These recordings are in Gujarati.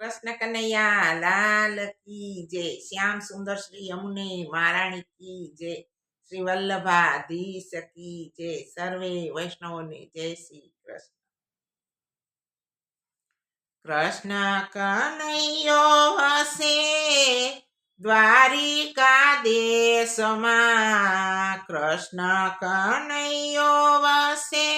कृष्ण कन्हैया लाल की जय। श्याम सुंदर श्री यमुने महाराणी की जय। श्री वल्लभाधीश की जय। सर्वे वैष्णवों ने जय श्री कृष्ण। कृष्ण कन्हैयो हसे द्वारिका देश में। कृष्ण कन्हैयो वसे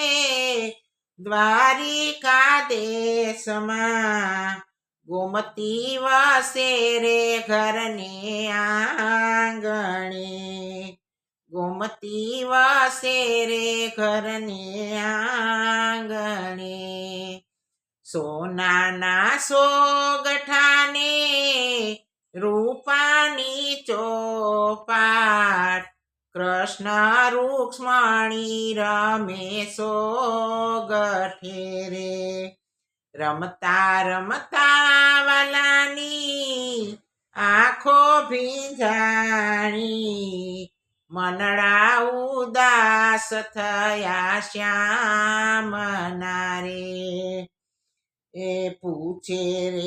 द्वारिका देश में। गोमती वसे रे घर ने आंगणे। गोमती वसे रे घर ने आंगणे। सोनाना सोगठाने रूपानी चौपाट। कृष्ण रुक्ष्मणी रमे सो गठे रे। रमता रमता वालानी आँखो भींजाणी। मनड़ा उदास थया श्यामना रे। ए पूछे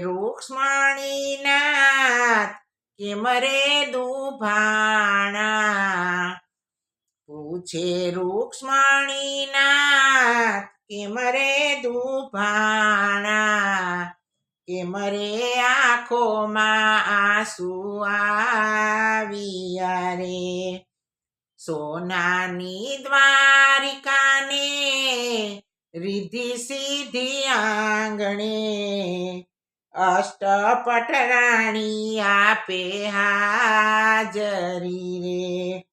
रुक्ष्मणी नाथ केम रे दुभाणा। पूछे रुक्ष्मणी नाथ केम रे दुभाणा। केम रे आँखो में आंसू आविया रे। सोनानी द्वारिका ने रिद्धि सिद्धि आंगणे। अष्टपटराणी आपे हाजरी रे।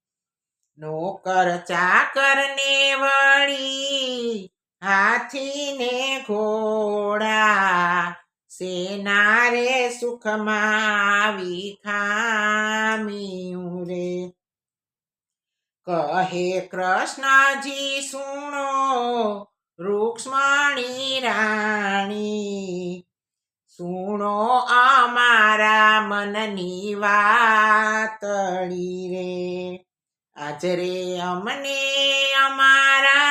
नौकर चाकर ने वળી हाथी ने घोड़ा। सेना रे सुख मावी खामियूं रे। कहे कृष्ण जी सुनो रुक्ष्मणी राणी। सुनो अमारा मननी वातड़ी रे। आज रे अमने अमारा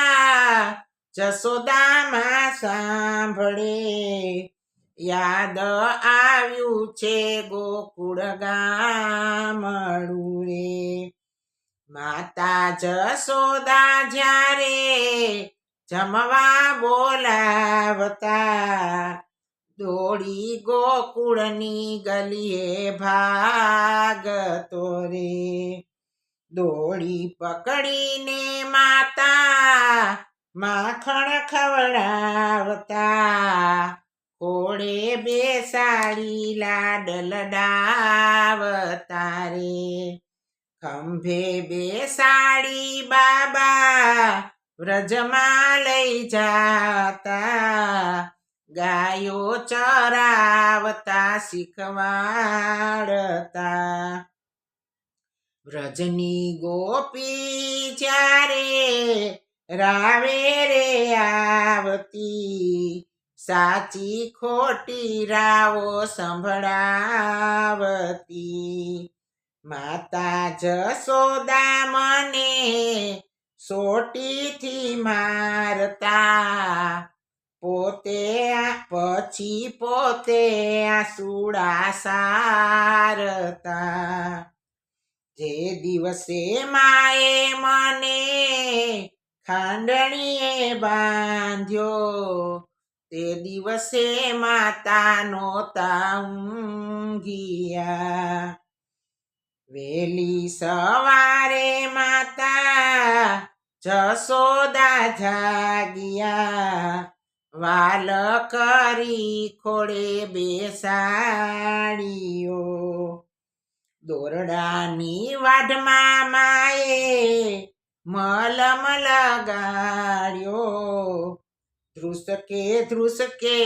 जसोदा मां सांभळे। याद आव्યું છે ગોકુળ ગામડું રે। માતા જસોદા જ્યારે જમવા બોલાવતા। દોડી ગોકુળની ગલીએ ભાગતો રે। દોડી પકડીને માતા માખણ ખવડાવતા। કોળે બેસાડી લાડ લડાવતા રે। ખંભે બેસાડી બાબા વ્રજમાં લઈ જાતા। ગાયો ચરાવતા શીખવાડતા। વ્રજની ગોપી જ્યારે રાવે રે આવતી। સાચી ખોટી રાવો સંભળાવતી। માતા જસોદા મને સોટીથી મારતા। પોતે પછી પોતે આસુડા સારતા। જે દિવસે માએ મને ખાંડણીએ બાંધ્યો। તે દિવસે માતા નોતા ઊંઘ્યા। વેલી સવારે માતા જસોદા જાગ્યા। વાલ કરી ખોળે બેસાડ્યો। દોરડાની વાઢમાં માએ મલમ લગાડ્યો। ધ્રુસકે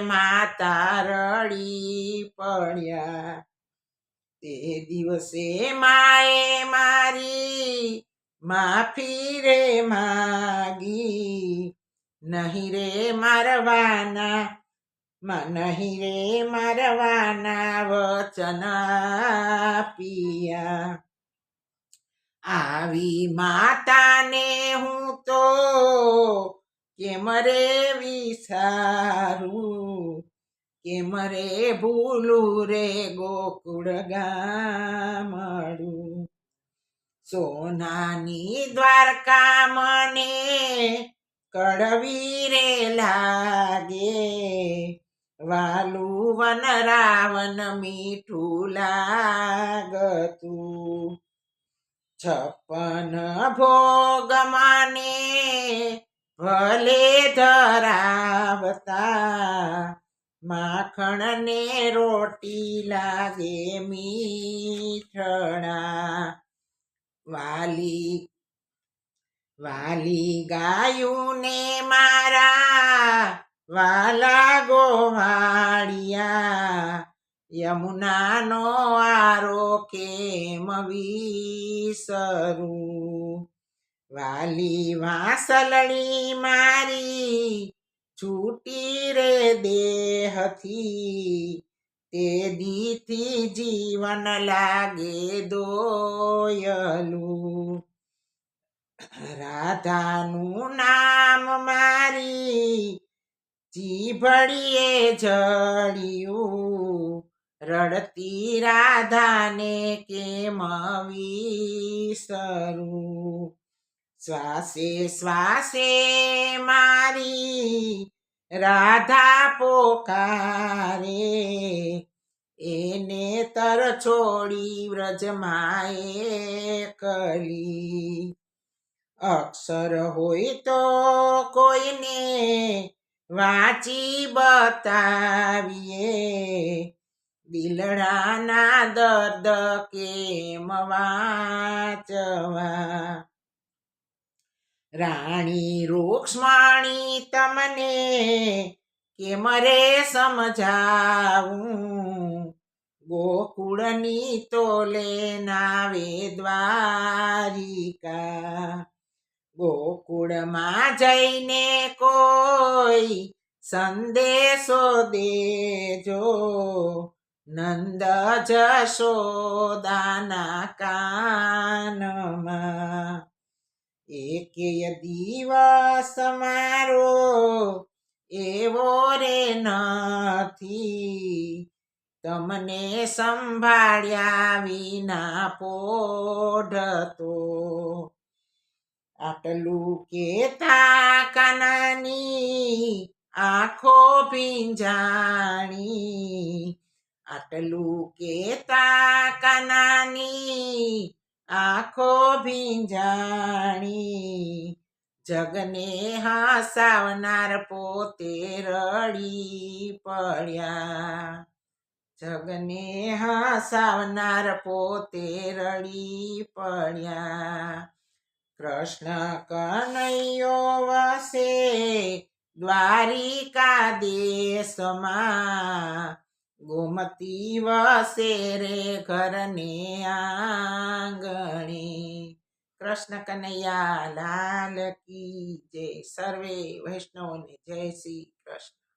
માતા રડી પડ્યા। તે દિવસે માએ મારી માફી રે માગી। નહીં રે મારવાના વચન આપ્યા। આવી માતાને હું તો કેમ રે વિસારું। કેમ રે ભૂલું રે ગોકુળ ગામડું. સોનાની દ્વારકા મને કડવી રે લાગે, વાલું વન રાવણ મીઠું લાગતું. 56 ભોગ મને ભલે ધરાવતા, માખણ ને રોટી લાગે મીઠડા. વાલી વાલી ગાયું ને મારા વાલા ગોવાળિયા, યમુનાનો આરો કેમ વિસરું. વાલી વાસલડી મારી છૂટી રે દેહથી, તે દીથી જીવન લાગે દોયલું. રાધાનું નામ મારી જીભડીએ જડિયું, રડતી રાધાને કેમ વિસરું. શ્વાસે શ્વાસે મારી રાધા પોકારે, એને તર છોડી વ્રજમાં એકલી. અક્ષર હોય તો કોઈને વાંચી બતાવીએ, દિલડાના દર્દ કેમ વાંચવા. રાણી રૂક્ષ્મણી તમને કેમ રે સમજાવું, ગોકુળની તોલે નાવે દ્વારિકા. ગોકુળમાં જઈને કોઈ સંદેશો દેજો, નંદ જશોદાના કાનમાં. એકેય દિવસ મારો એવો રે નથી, તમને સંભાળ્યા વિના પોઢતો. આટલું કેતા કાનાની આંખો ભીંજાણી, આટલું કેતા કાનાની આંખો ભીંજાણી. જગને હસાવનાર પોતે રડી પડ્યા, જગને હસાવનાર પોતે રડી પડ્યા. કૃષ્ણ કનૈયો વસે દ્વારિકા દેશમાં, ગોમતી વસે રે ઘરને આંગણે. કૃષ્ણ કનૈયા લાલ કી જય. સર્વે વૈષ્ણવને જય શ્રી કૃષ્ણ.